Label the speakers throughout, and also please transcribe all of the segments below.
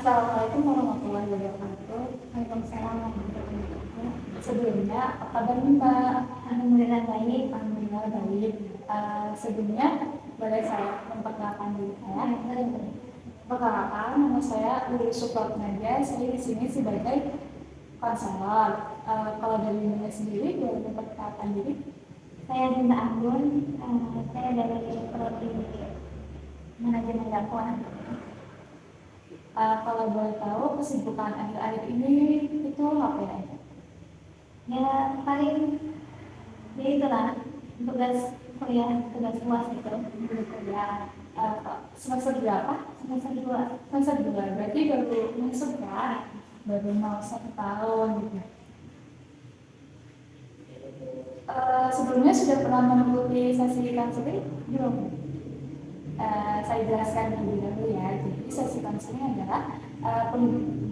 Speaker 1: Assalamualaikum warahmatullahi wabarakatuh. Waalaikumsalam warahmatullahi wabarakatuh. Sebelumnya, apa kabar Mbak?
Speaker 2: Alhamdulillah baik.
Speaker 1: Alhamdulillah baik. Sebelumnya, boleh saya memperkenalkan diri saya?
Speaker 2: Boleh.
Speaker 1: Perkenalkan, nama saya Lili Supranaja. Saya di sini sebagai konselor. Kalau dari Mbak sendiri, boleh memperkenalkan diri?
Speaker 2: Saya Dinda Anggun. Saya dari Prodi Manajemen Dakwah.
Speaker 1: Kalau boleh tahu, kesibukan akhir-akhir ini itu apa ya?
Speaker 2: Ya paling ya itulah tugas kuliah, tugas UAS itu.
Speaker 1: Ya, semester berapa?
Speaker 2: Semester 2.
Speaker 1: Semester 2, berarti baru masuk ya? Baru mau 1 tahun gitu. Sebelumnya sudah pernah mengikuti sesi konseling? Belum? Saya jelaskan lebih dahulu ya. Jadi sesi konseling adalah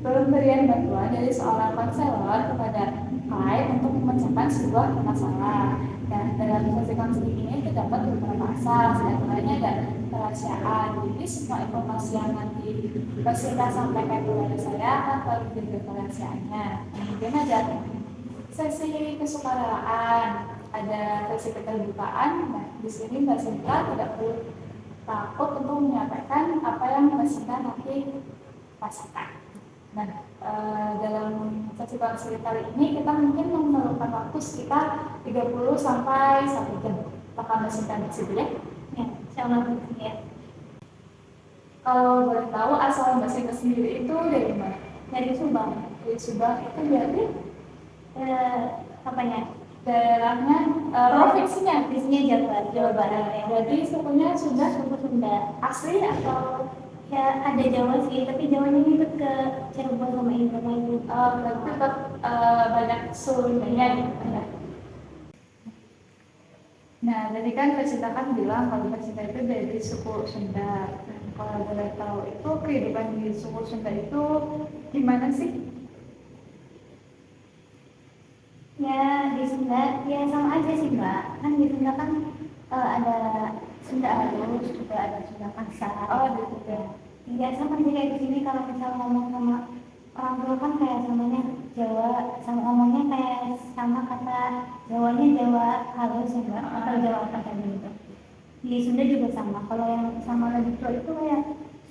Speaker 1: pemberian bantuan dari seorang konselor kepada klien untuk memecahkan sebuah masalah. Dan dalam sesi konseling ini terdapat beberapa asas, diantaranya ada kerahasiaan. Jadi semua informasi yang nanti peserta sampaikan kepada saya akan terjaga kerahasiaannya. Kemudian ada sesi kesukarelaan, ada sesi keterbukaan. Nah, di sini Mbak Sinta tidak perlu takut untuk menyampaikan apa yang Mbak Sinta nanti rasakan. Nah, dalam sesi konseling kali ini kita mungkin memerlukan waktu sekitar 30 sampai 1 jam. Apakah Mbak Sinta bersedia?
Speaker 2: Ya, insyaallah bersedia.
Speaker 1: Kalau boleh tahu asal Mbak Sinta sendiri itu dari mana?
Speaker 2: Dari Subang.
Speaker 1: Dari Subang itu berarti
Speaker 2: Apanya?
Speaker 1: daerahnya provinsinya
Speaker 2: Jawa Barat ya.
Speaker 1: Berarti sukunya sudah
Speaker 2: Suku Sunda.
Speaker 1: asli atau
Speaker 2: Ya ada Jawa sih, tapi Jawanya ikut ke Cirebon sama Indramayu.
Speaker 1: berarti tetap banyak Sundanya gitu ya. Nah, tadi kan Mbak Sinta kan bilang kalau Mbak Sinta itu dari suku Sunda. Kalau boleh tahu itu kehidupan di suku Sunda itu gimana sih?
Speaker 2: Ya di Sunda ya sama aja sih Mbak. Kan di Sunda kan ada Sunda halus, juga ada Sunda kasar.
Speaker 1: Oh, gitu ya.
Speaker 2: Iya sama sih kayak di sini kalau misal ngomong sama orang tua kan kayak samanya Jawa, sama ngomongnya kayak sama kata Jawanya Jawa halus ya Mbak, atau Jawa apa tadi gitu. Di Sunda juga sama. Kalau yang sama lebih tua itu kayak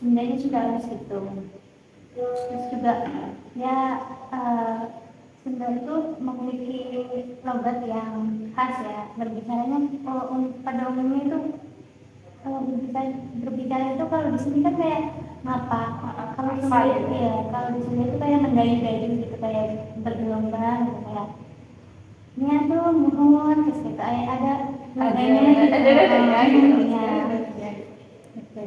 Speaker 2: Sundanya sudah halus gitu. Terus juga ya Sunda itu memiliki logat yang khas ya. Berbicaranya pada umumnya itu kalau berbicara itu kalau di sini kan kayak ngapa, kalau di Sunda itu ya kalau di Sunda itu kayak mendayu-dayu gitu, kayak bergelombang gitu, kayak nya tuh mohon terus gitu ada nadanya gitu ya gitu.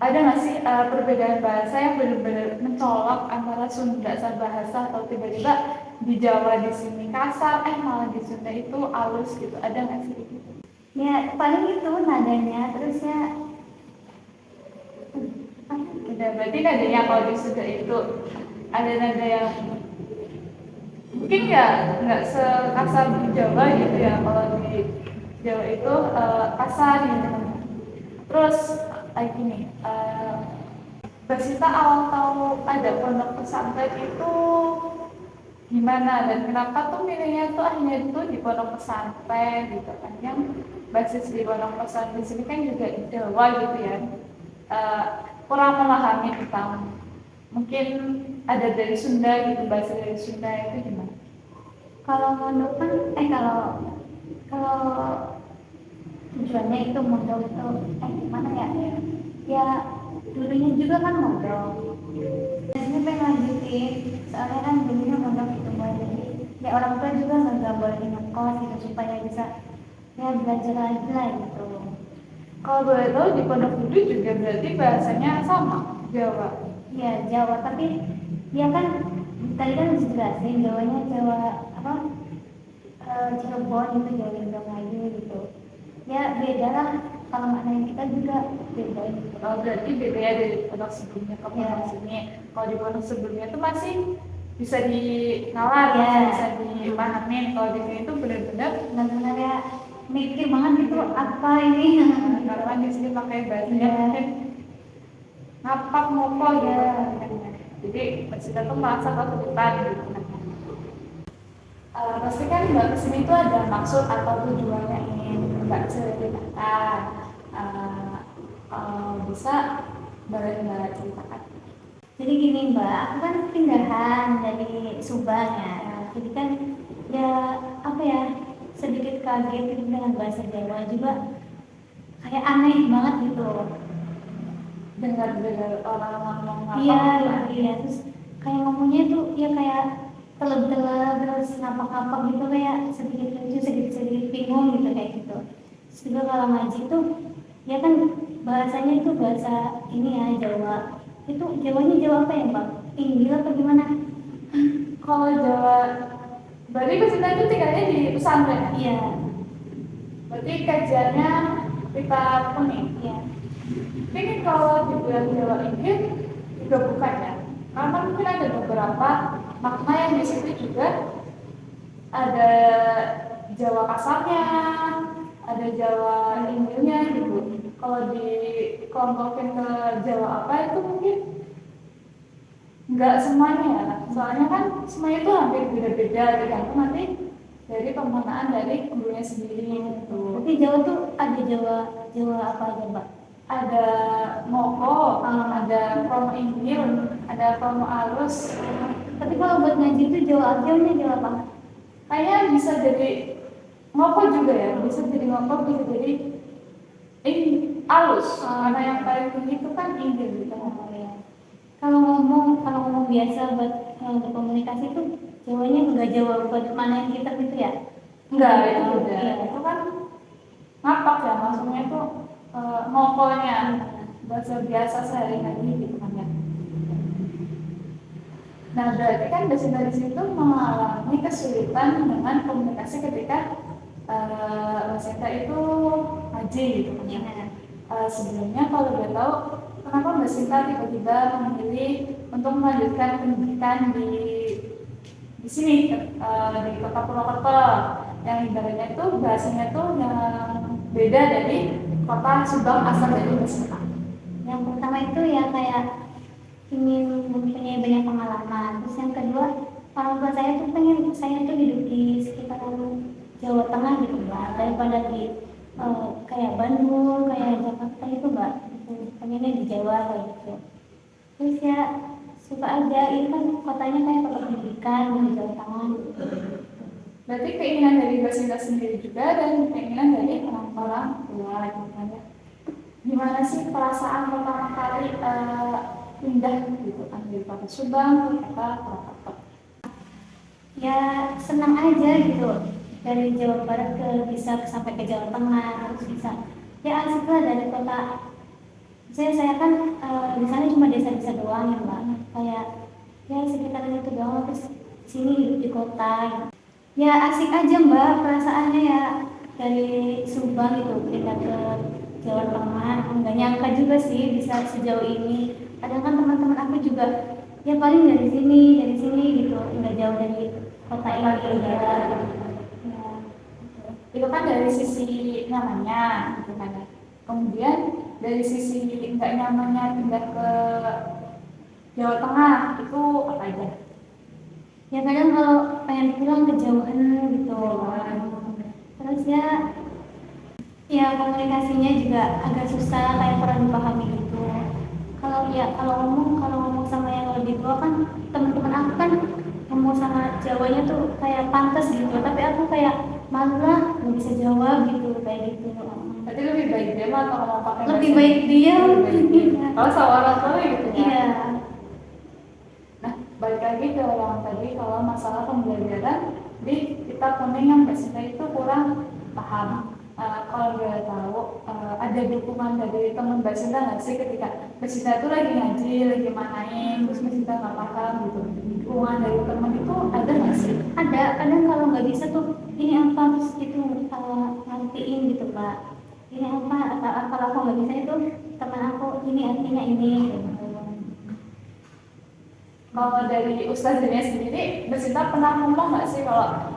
Speaker 1: Ada nggak sih perbedaan bahasa yang benar-benar mencolok antara Sunda sama bahasa, atau tiba-tiba di Jawa di sini kasar, malah di Sunda itu halus gitu? Ada nggak sih?
Speaker 2: Ya paling itu nadanya, terus ya
Speaker 1: Udah, berarti nadanya kalau di Sunda itu ada nada yang mungkin nggak sekasar di Jawa gitu ya. Kalau di Jawa itu kasar gitu. Terus lagi nih, Mbak Sita awal tahu ada pondok pesantren itu gimana, dan kenapa tuh milihnya tuh akhirnya itu di pondok pesantren gitu kan, yang basis di pondok pesantren di sini kan juga di Jawa gitu ya. Kurang memahami tentang, mungkin ada dari Sunda gitu, bahasa dari Sunda itu gimana?
Speaker 2: kalau mondok kan kalau tujuannya itu mondok itu gimana ya, ya dulunya juga kan mondok, biasanya pengen lanjutin soalnya kan dulunya mondok itu mulai jadi ya orang tua juga nggak boleh ngekos gitu supaya bisa ya belajar lagi lah gitu.
Speaker 1: Kalau boleh tahu di Pondok Gede juga berarti bahasanya sama Jawa?
Speaker 2: Ya Jawa, tapi dia kan tadi kan harus jelasin Jawanya Jawa apa Cirebon itu Jawa Indramayu gitu. Ya beda lah, kalau maknanya kita juga beda gitu.
Speaker 1: Oh, berarti beda ya dari pondok sebelumnya ke pondok sini. Kalau di pondok sebelumnya itu masih bisa dinalar, bisa dipahamin. Kalau di sini itu
Speaker 2: benar-benar ya mikir banget gitu apa ini.
Speaker 1: Karena di sini pakai bahasa mungkin ngapak ngopo ya. Jadi Mbak Sinta tuh merasa kesulitan gitu. Pasti kan Mbak kesini tuh ada maksud atau tujuannya ingin Mbak ceritakan. Bisa boleh Mbak ceritakan.
Speaker 2: Jadi gini Mbak, aku kan pindahan dari Subang ya. Jadi kan ya apa ya, sedikit kaget gitu dengan bahasa Jawa juga, kayak aneh banget gitu.
Speaker 1: Dengar orang ngomong apa?
Speaker 2: Iya, iya. Terus kayak ngomongnya tuh ya kayak teleb-teleb, terus ngapak-ngapak gitu, kayak sedikit lucu, sedikit-sedikit bingung gitu kayak gitu. Terus juga kalau ngaji tuh ya kan bahasanya itu bahasa ini ya, Jawa. Itu Jawanya Jawa apa ya Mbak? Inggil apa gimana?
Speaker 1: Kalau Jawa, berarti Mbak Sinta itu tinggalnya di pesantren ya?
Speaker 2: Iya,
Speaker 1: Berarti kajiannya kita kuning.
Speaker 2: iya.
Speaker 1: Ini kalau dibilang Jawa Inggris juga bukan ya, karena mungkin ada beberapa makna yang di situ juga ada Jawa kasarnya, ada Jawa Inggrisnya gitu. Kalau dikelompokin ke Jawa apa itu mungkin nggak semuanya ya, soalnya kan semuanya itu hampir beda-beda tergantung nanti dari penggunaan dari gurunya sendiri gitu.
Speaker 2: Berarti Jawa tuh ada Jawa Jawa apa aja Mbak?
Speaker 1: Ada moko, ada promo inggil, ada promo alus.
Speaker 2: Tapi kalau buat ngaji itu Jawa Jawanya Jawa apa?
Speaker 1: Kayaknya bisa jadi moko juga ya, bisa jadi moko, bisa jadi ini alus. Karena yang paling tinggi itu kan inggil gitu.
Speaker 2: Oh, ya. Kalau ngomong biasa buat berkomunikasi itu Jawanya enggak Jawa buat mana yang kita gitu ya?
Speaker 1: Enggak, itu beda.
Speaker 2: Iya.
Speaker 1: Itu kan ngapak ya, maksudnya itu mokonya bahasa biasa sehari-hari gitu kan ya. Nah, berarti kan dari situ mengalami kesulitan dengan komunikasi ketika Mbak itu ngaji gitu kan ya. Sebelumnya kalau boleh tahu, kenapa Mbak Sinta tiba-tiba memilih untuk melanjutkan pendidikan di sini, di Kota Purwokerto, yang ibaratnya itu bahasanya tuh yang beda dari kota Subang asal dari Mbak Sinta.
Speaker 2: Yang pertama itu ya kayak ingin mempunyai banyak pengalaman. Terus yang kedua, orang tua saya tuh pengen saya tuh hidup di sekitaran Jawa Tengah gitu Mbak, daripada di kayak Bandung, kayak Jakarta itu Mbak. Pengennya di Jawa kayak gitu. Terus ya suka aja, ini kan kotanya kayak kota pendidikan di Jawa Tengah gitu.
Speaker 1: Berarti keinginan dari Mbak Sinta sendiri juga dan keinginan dari orang-orang tua gitu kan ya. Gimana sih perasaan pertama kali pindah gitu kan dari kota Subang ke kota Purwokerto?
Speaker 2: Ya senang aja gitu, dari Jawa Barat ke bisa sampai ke Jawa Tengah, terus bisa ya asik lah dari kota. Saya kan di sana cuma desa-desa doang ya Mbak, kayak ya sekitaran itu doang, terus sini hidup di kota gitu. Ya asik aja Mbak perasaannya ya, dari Subang gitu pindah ke Jawa Tengah. Nggak nyangka juga sih bisa sejauh ini. Kadang kan teman-teman aku juga ya paling dari sini gitu, nggak jauh dari kota ini ya. Ya,
Speaker 1: Itu kan dari sisi nyamannya gitu kan ya. Kemudian dari sisi nggak nyamannya pindah ke Jawa Tengah itu apa aja?
Speaker 2: ya kadang kalau pengen pulang kejauhan gitu. Terus ya komunikasinya juga agak susah, kayak kurang dipahami gitu. Kalau ngomong sama yang lebih tua kan, teman-teman aku kan ngomong sama Jawanya tuh kayak pantas gitu, tapi aku kayak malu lah nggak bisa jawab gitu kayak gitu.
Speaker 1: Berarti lebih baik diam atau ngomong pakai
Speaker 2: Lebih
Speaker 1: bahasa
Speaker 2: baik diam.
Speaker 1: Kalau sama orang tua gitu ya.
Speaker 2: Iya.
Speaker 1: Nah, balik lagi ke yang tadi kalau masalah pembelajaran di kita kuning yang Mbak Sinta itu kurang paham. Kalau boleh tahu, ada dukungan dari teman Mbak Sinta nggak sih ketika Mbak Sinta itu lagi ngaji, lagi main, terus Mbak Sinta nggak paham gitu. Dukungan dari teman itu ada nggak sih?
Speaker 2: Ada, kadang kalau nggak bisa tuh ini apa, terus itu ngertiin gitu Pak. Ini apa, kalau aku nggak bisa itu teman aku ini artinya ini gitu.
Speaker 1: Kalau dari Ustazahnya sendiri, Mbak Sinta pernah ngomong nggak sih kalau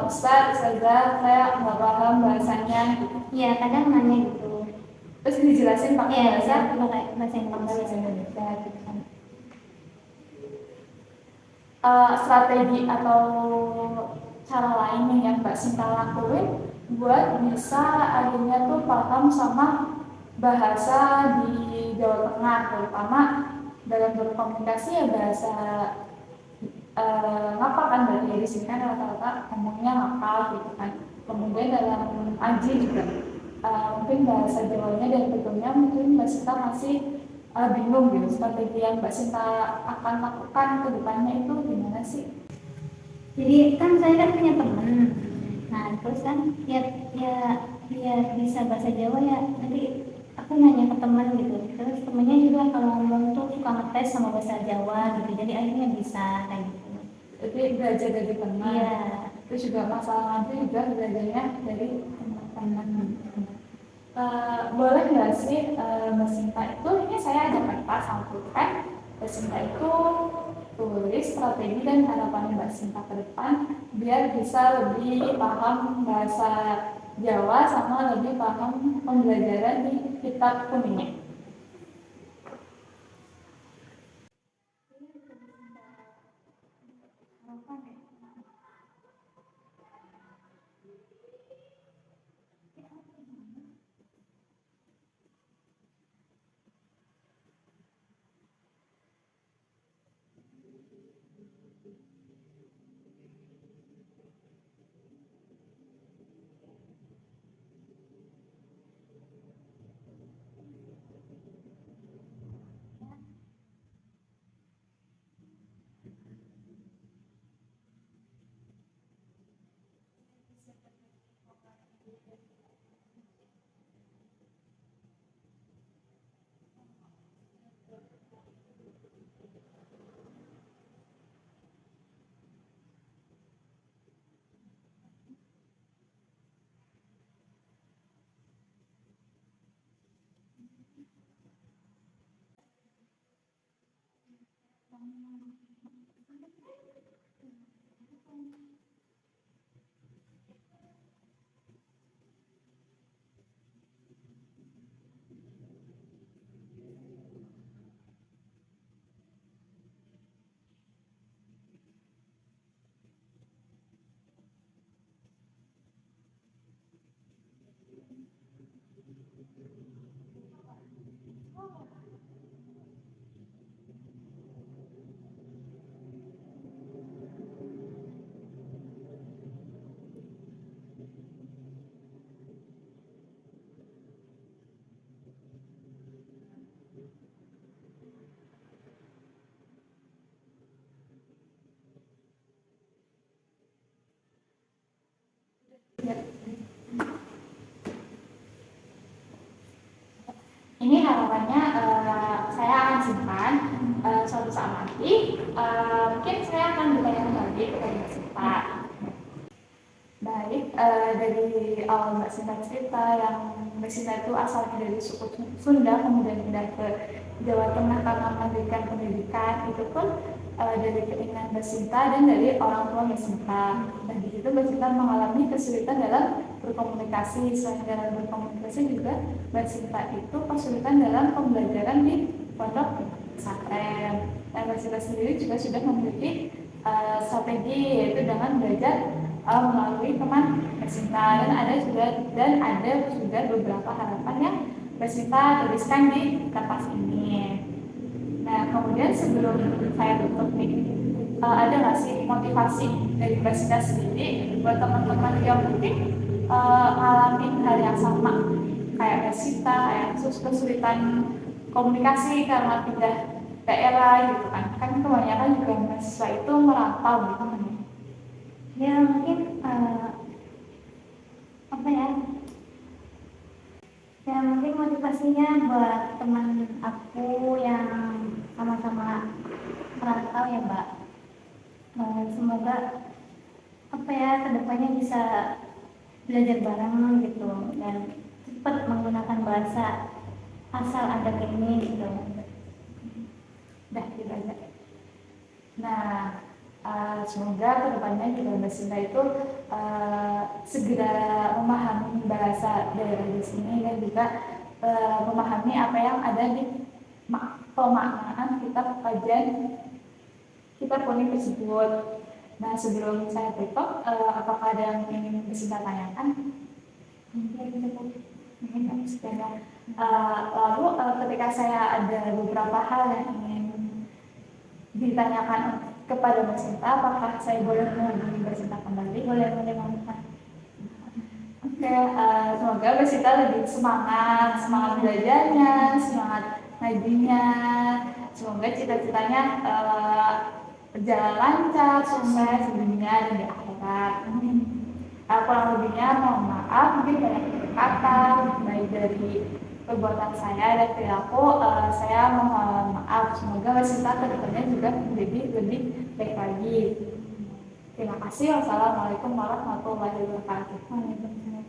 Speaker 1: Ustazah saya nggak paham bahasanya gitu?
Speaker 2: Iya kadang nanya gitu.
Speaker 1: terus dijelasin pakai
Speaker 2: Iya,
Speaker 1: bahasa
Speaker 2: pakai bahasa Indonesia.
Speaker 1: Indonesia gitu kan. Strategi atau cara lain nih yang Mbak Sinta lakuin buat bisa akhirnya tuh paham sama bahasa di Jawa Tengah, terutama dalam berkomunikasi ya bahasa ngapa kan, berarti di sini kan rata-rata ngomongnya ngapa gitu kan. Kemudian dalam aji juga mungkin bahasa Jawanya dan betulnya mungkin Mbak Sinta masih bingung gitu, strategi yang Mbak Sinta akan lakukan ke depannya itu gimana sih?
Speaker 2: Jadi kan saya kan punya teman, nah terus kan dia bisa bahasa Jawa ya, nanti aku nanya ke teman gitu, terus temennya juga kalau ngomong tuh suka ngetes sama bahasa Jawa gitu, jadi akhirnya bisa kayak gitu.
Speaker 1: Jadi belajar dari teman.
Speaker 2: Iya.
Speaker 1: Terus juga masalah nanti juga belajarnya dari teman-teman. Boleh nggak sih Mbak Sinta itu, ini saya ada kertas sama pulpen. Mbak Sinta itu tulis strategi dan harapan Mbak Sinta ke depan biar bisa lebih paham bahasa Jawa sama lebih paham pembelajaran di kitab kuningnya. Ini harapannya saya akan simpan suatu saat nanti. Mungkin saya akan bertanya kembali kepada Mbak Sinta. Baik, dari awal Mbak Sinta cerita yang Mbak Sinta itu asalnya dari suku Sunda, kemudian pindah ke Jawa Tengah karena mendirikan pendidikan, itu pun dari keinginan Mbak Sinta dan dari orang tua Mbak Sinta. Dan di situ Mbak Sinta mengalami kesulitan dalam berkomunikasi. Selain dalam berkomunikasi juga Mbak Sinta itu kesulitan dalam pembelajaran di pondok pesantren. Dan Mbak Sinta sendiri juga sudah memiliki strategi, yaitu dengan belajar melalui teman Mbak Sinta, dan ada juga beberapa harapan yang Mbak Sinta tuliskan di kertas ini. Nah, kemudian sebelum saya tutup nih, ada nggak sih motivasi dari Mbak Sinta sendiri buat teman-teman yang mungkin ngalamin hal yang sama kayak Mbak Sinta, yang kesulitan komunikasi karena pindah daerah gitu kan? Kan kebanyakan juga mahasiswa itu merantau gitu kan.
Speaker 2: Ya mungkin apa ya mungkin motivasinya buat teman aku yang sama-sama merantau ya Mbak, semoga apa ya kedepannya bisa belajar bareng gitu dan cepat menggunakan bahasa asal ada ini gitu.
Speaker 1: Dah gitu aja. Nah, semoga kedepannya juga Mbak Sinta itu segera memahami bahasa daerah di sini dan juga memahami apa yang ada di pemaknaan kitab kajian kitab kuning tersebut. Nah, sebelum saya tutup, apakah ada yang ingin Sinta tanyakan? Lalu ketika saya ada beberapa hal yang ingin ditanyakan kepada Mbak Sinta, apakah saya boleh menghubungi Mbak Sinta kembali?
Speaker 2: Boleh Mbak.
Speaker 1: Oke, semoga Mbak Sinta lebih semangat belajarnya, semangat ngajinya. Semoga cita-citanya berjalan lancar, sukses di dunia dan di akhirat. Kurang lebihnya mohon maaf, mungkin banyak kata baik dari perbuatan saya dan perilaku. Saya mohon maaf. Semoga Mbak Sinta kedepannya juga menjadi lebih baik lagi. Terima kasih. Wassalamualaikum warahmatullahi wabarakatuh.
Speaker 2: Waalaikumsalam.